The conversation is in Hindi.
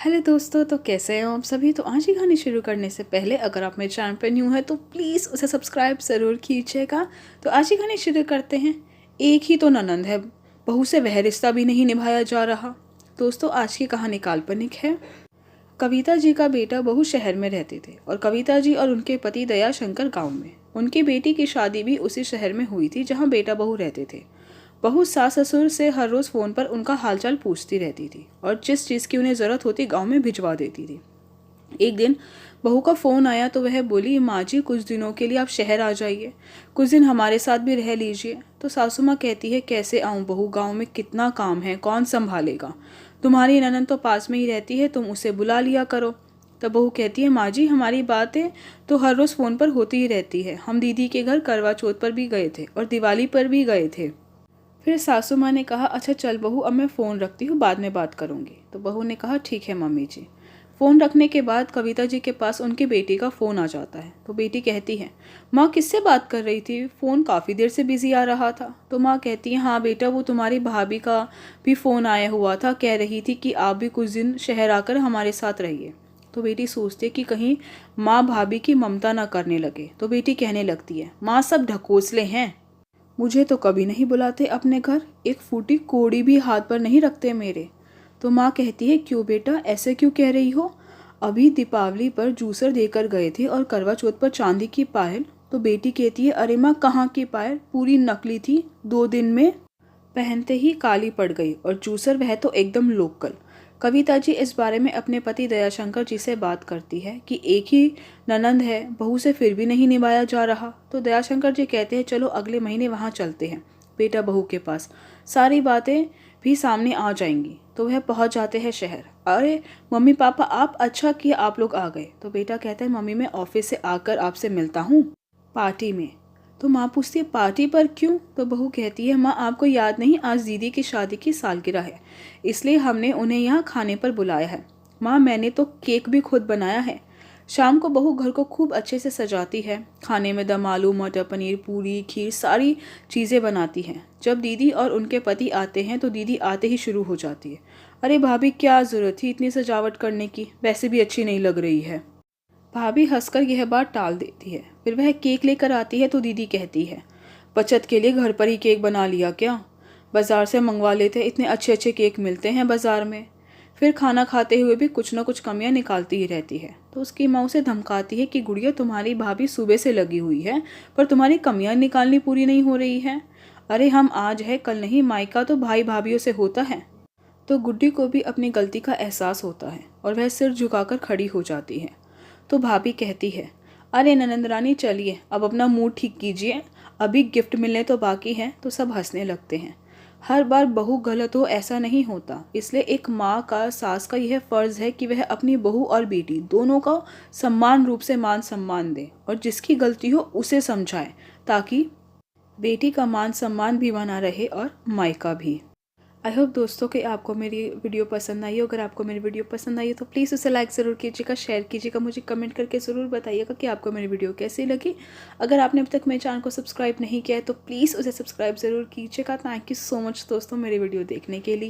हेलो दोस्तों, तो कैसे हैं आप सभी। तो आज की कहानी शुरू करने से पहले अगर आप मेरे चैनल पर न्यू हैं तो प्लीज़ उसे सब्सक्राइब ज़रूर कीजिएगा। तो आज की कहानी शुरू करते हैं। एक ही तो ननंद है, बहू से वह रिश्ता भी नहीं निभाया जा रहा। दोस्तों, आज की कहानी काल्पनिक है। कविता जी का बेटा बहू शहर में रहते थे और कविता जी और उनके पति दयाशंकर गाँव में। उनकी बेटी की शादी भी उसी शहर में हुई थी जहाँ बेटा बहू रहते थे। बहू सास ससुर से हर रोज़ फ़ोन पर उनका हालचाल पूछती रहती थी और जिस चीज़ की उन्हें ज़रूरत होती गांव में भिजवा देती थी। एक दिन बहू का फ़ोन आया तो वह बोली, माँ जी कुछ दिनों के लिए आप शहर आ जाइए, कुछ दिन हमारे साथ भी रह लीजिए। तो सासू माँ कहती है, कैसे आऊँ बहू, गांव में कितना काम है, कौन संभालेगा। तुम्हारी ननद तो पास में ही रहती है, तुम उसे बुला लिया करो। तब बहू कहती है, माँ जी हमारी बातें तो हर रोज़ फ़ोन पर होती ही रहती है। हम दीदी के घर करवा चौथ पर भी गए थे और दिवाली पर भी गए थे। फिर सासू माँ ने कहा, अच्छा चल बहू, अब मैं फ़ोन रखती हूँ, बाद में बात करूँगी। तो बहू ने कहा, ठीक है मम्मी जी। फ़ोन रखने के बाद कविता जी के पास उनकी बेटी का फ़ोन आ जाता है। तो बेटी कहती है, माँ किससे बात कर रही थी, फ़ोन काफ़ी देर से बिज़ी आ रहा था। तो माँ कहती है, हाँ बेटा, वो तुम्हारी भाभी का भी फ़ोन आया हुआ था, कह रही थी कि आप भी कुछ दिन शहर आकर हमारे साथ रहिए। तो बेटी सोचती है कि कहीं माँ भाभी की ममता ना करने लगे। तो बेटी कहने लगती है, माँ सब ढकोसले हैं, मुझे तो कभी नहीं बुलाते अपने घर, एक फूटी कोड़ी भी हाथ पर नहीं रखते मेरे। तो माँ कहती है, क्यों बेटा, ऐसे क्यों कह रही हो, अभी दीपावली पर जूसर देकर गए थे और करवा चौथ पर चांदी की पायल। तो बेटी कहती है, अरे माँ कहाँ की पायल, पूरी नकली थी, 2 दिन में पहनते ही काली पड़ गई, और जूसर वह तो एकदम लोकल। कविता जी इस बारे में अपने पति दयाशंकर जी से बात करती है कि एक ही ननंद है, बहू से फिर भी नहीं निभाया जा रहा। तो दयाशंकर जी कहते हैं, चलो अगले महीने वहाँ चलते हैं, बेटा बहू के पास, सारी बातें भी सामने आ जाएंगी। तो वह पहुँच जाते हैं शहर। अरे मम्मी पापा, आप अच्छा किया आप लोग आ गए। तो बेटा कहता है, मम्मी मैं ऑफिस से आकर आपसे मिलता हूँ, पार्टी में। तो माँ पूछती है, पार्टी पर क्यों। तो बहू कहती है, माँ आपको याद नहीं, आज दीदी की शादी की सालगिरह है, इसलिए हमने उन्हें यहाँ खाने पर बुलाया है। माँ मैंने तो केक भी खुद बनाया है। शाम को बहू घर को खूब अच्छे से सजाती है, खाने में दम आलू मटर पनीर पूरी खीर सारी चीज़ें बनाती हैं। जब दीदी और उनके पति आते हैं तो दीदी आते ही शुरू हो जाती है, अरे भाभी क्या ज़रूरत थी इतनी सजावट करने की, वैसे भी अच्छी नहीं लग रही है। भाभी हंसकर यह बात टाल देती है। फिर वह केक लेकर आती है तो दीदी कहती है, बचत के लिए घर पर ही केक बना लिया क्या, बाज़ार से मंगवा लेते, इतने अच्छे अच्छे केक मिलते हैं बाज़ार में। फिर खाना खाते हुए भी कुछ ना कुछ कमियां निकालती ही रहती है। तो उसकी माँ उसे धमकाती है कि गुड़िया तुम्हारी भाभी सुबह से लगी हुई है, पर तुम्हारी कमियां निकालनी पूरी नहीं हो रही है। अरे हम आज है कल नहीं, मायका तो भाई भाभीियों से होता है। तो गुड्डी को भी अपनी गलती का एहसास होता है और वह सिर झुकाकर खड़ी हो जाती है। तो भाभी कहती है, अरे ननंद रानी चलिए अब अपना मूड ठीक कीजिए, अभी गिफ्ट मिलने तो बाकी हैं। तो सब हंसने लगते हैं। हर बार बहू गलत हो ऐसा नहीं होता, इसलिए एक माँ का, सास का यह फ़र्ज़ है कि वह अपनी बहू और बेटी दोनों का समान रूप से मान सम्मान दे और जिसकी गलती हो उसे समझाए, ताकि बेटी का मान सम्मान भी बना रहे और मायका भी। आई होप दोस्तों कि आपको मेरी वीडियो पसंद आई हो। अगर आपको मेरी वीडियो पसंद आई हो तो प्लीज़ उसे लाइक ज़रूर कीजिएगा, शेयर कीजिएगा, मुझे कमेंट करके ज़रूर बताइएगा कि आपको मेरी वीडियो कैसी लगी। अगर आपने अभी तक मेरे चैनल को सब्सक्राइब नहीं किया है तो प्लीज़ उसे सब्सक्राइब ज़रूर कीजिएगा। थैंक यू सो मच दोस्तों मेरी वीडियो देखने के लिए।